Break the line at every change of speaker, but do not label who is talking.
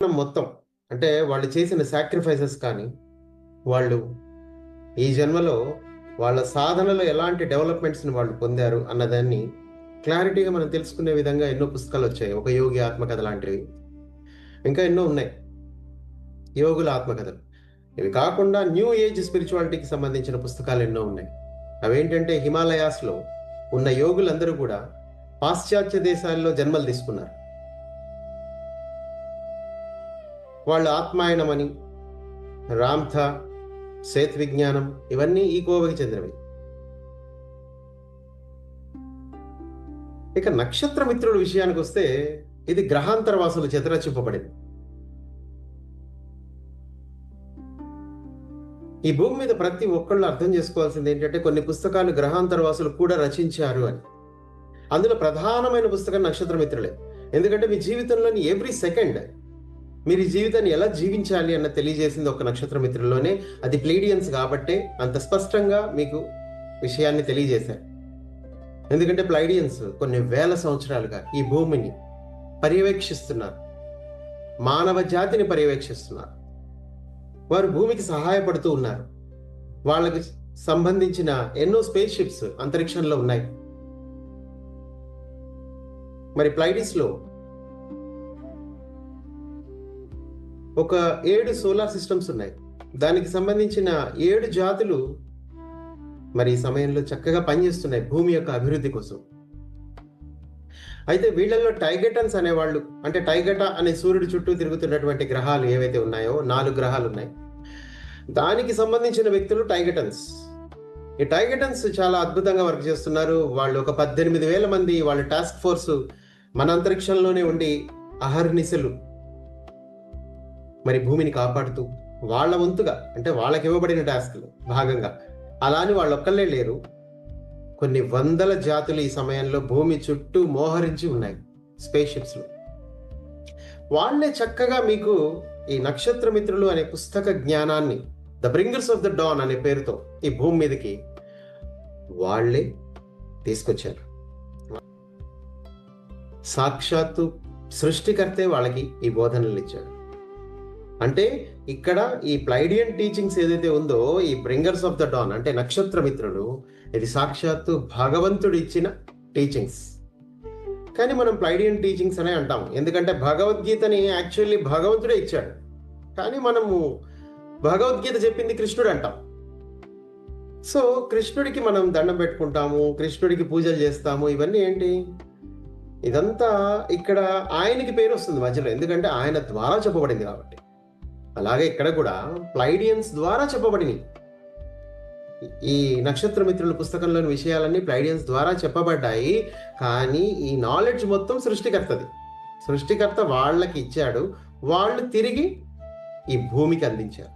జీవనం మొత్తం, అంటే వాళ్ళు చేసిన సాక్రిఫైసెస్ కానీ, వాళ్ళు ఈ జన్మలో వాళ్ళ సాధనలో ఎలాంటి డెవలప్మెంట్స్ని వాళ్ళు పొందారు అన్నదాన్ని క్లారిటీగా మనం తెలుసుకునే విధంగా ఎన్నో పుస్తకాలు వచ్చాయి. ఒక యోగి ఆత్మకథ లాంటివి, ఇంకా ఎన్నో ఉన్నాయి యోగుల ఆత్మకథలు. ఇవి కాకుండా న్యూ ఏజ్ స్పిరిచువాలిటీకి సంబంధించిన పుస్తకాలు ఎన్నో ఉన్నాయి. అవేంటంటే హిమాలయాస్లో ఉన్న యోగులందరూ కూడా పాశ్చాత్య దేశాల్లో జన్మలు తీసుకున్నారు. వాళ్ళు ఆత్మాయణమని, రామ్థా, సేత్ విజ్ఞానం, ఇవన్నీ ఈ కోవకి చెందినవి. ఇక నక్షత్ర మిత్రుల విషయానికి వస్తే ఇది గ్రహాంతరవాసుల చేత రచింపబడింది. ఈ భూమి మీద ప్రతి ఒక్కళ్ళు అర్థం చేసుకోవాల్సింది ఏంటంటే కొన్ని పుస్తకాలు గ్రహాంతరవాసులు కూడా రచించారు అని. అందులో ప్రధానమైన పుస్తకం నక్షత్ర మిత్రులే. ఎందుకంటే మీ జీవితంలోని ఎవ్రీ సెకండ్ మీరు ఈ జీవితాన్ని ఎలా జీవించాలి అన్న తెలియజేసింది ఒక నక్షత్ర మిత్రుల్లోనే. అది ప్లేడియన్స్ కాబట్టే అంత స్పష్టంగా మీకు విషయాన్ని తెలియజేశారు. ఎందుకంటే ప్లైడియన్స్ కొన్ని వేల సంవత్సరాలుగా ఈ భూమిని పర్యవేక్షిస్తున్నారు, మానవ జాతిని పర్యవేక్షిస్తున్నారు. వారు భూమికి సహాయపడుతూ ఉన్నారు. వాళ్ళకి సంబంధించిన ఎన్నో స్పేస్ షిప్స్ అంతరిక్షంలో ఉన్నాయి. మరి ప్లైడిస్లో ఒక 7 సోలార్ సిస్టమ్స్ ఉన్నాయి. దానికి సంబంధించిన 7 జాతులు మరి ఈ సమయంలో చక్కగా పనిచేస్తున్నాయి భూమి యొక్క అభివృద్ధి కోసం. అయితే వీళ్ళల్లో టైగటన్స్ అనేవాళ్ళు, అంటే టైగటా అనే సూర్యుడు చుట్టూ తిరుగుతున్నటువంటి గ్రహాలు ఏవైతే ఉన్నాయో 4 గ్రహాలు ఉన్నాయి. దానికి సంబంధించిన వ్యక్తులు టైగటన్స్. ఈ టైగటన్స్ చాలా అద్భుతంగా వర్క్ చేస్తున్నారు. వాళ్ళు ఒక 18,000 మంది వాళ్ళ టాస్క్ ఫోర్స్ మన అంతరిక్షంలోనే ఉండి అహర్నిశలు మరి భూమిని కాపాడుతూ వాళ్ళ వంతుగా, అంటే వాళ్ళకి ఇవ్వబడిన టాస్క్లు భాగంగా, అలా అని వాళ్ళు ఒక్కళ్ళే లేరు, కొన్ని వందల జాతులు ఈ సమయంలో భూమి చుట్టూ మోహరించి ఉన్నాయి స్పేస్ షిప్స్లో. వాళ్ళే చక్కగా మీకు ఈ నక్షత్ర మిత్రులు అనే పుస్తక జ్ఞానాన్ని, the bringers of the don అనే పేరుతో ఈ భూమి మీదకి వాళ్ళే తీసుకొచ్చారు. సాక్షాత్తు సృష్టికర్తే వాళ్ళకి ఈ బోధనలు ఇచ్చారు. అంటే ఇక్కడ ఈ ప్లైడియన్ టీచింగ్స్ ఏదైతే ఉందో, ఈ బ్రింగర్స్ ఆఫ్ ద డాన్ అంటే నక్షత్ర మిత్రులు, ఇది సాక్షాత్తు భగవంతుడు ఇచ్చిన టీచింగ్స్. కానీ మనం ప్లైడియన్ టీచింగ్స్ అనే అంటాం, ఎందుకంటే భగవద్గీతని యాక్చువల్లీ భగవంతుడే ఇచ్చాడు. కానీ మనము భగవద్గీత చెప్పింది కృష్ణుడు అంటాం. సో కృష్ణుడికి మనం దండం పెట్టుకుంటాము, కృష్ణుడికి పూజలు చేస్తాము. ఇవన్నీ ఏంటి? ఇదంతా ఇక్కడ ఆయనకి పేరు వస్తుంది మధ్యలో, ఎందుకంటే ఆయన ద్వారా చెప్పబడింది కాబట్టి. అలాగే ఇక్కడ కూడా ప్లైడియన్స్ ద్వారా చెప్పబడినవి. ఈ నక్షత్ర మిత్రుల పుస్తకంలోని విషయాలన్నీ ప్లైడియన్స్ ద్వారా చెప్పబడ్డాయి. కానీ ఈ నాలెడ్జ్ మొత్తం సృష్టికర్తది. సృష్టికర్త వాళ్ళకి ఇచ్చాడు, వాళ్ళు తిరిగి ఈ భూమికి అందించారు.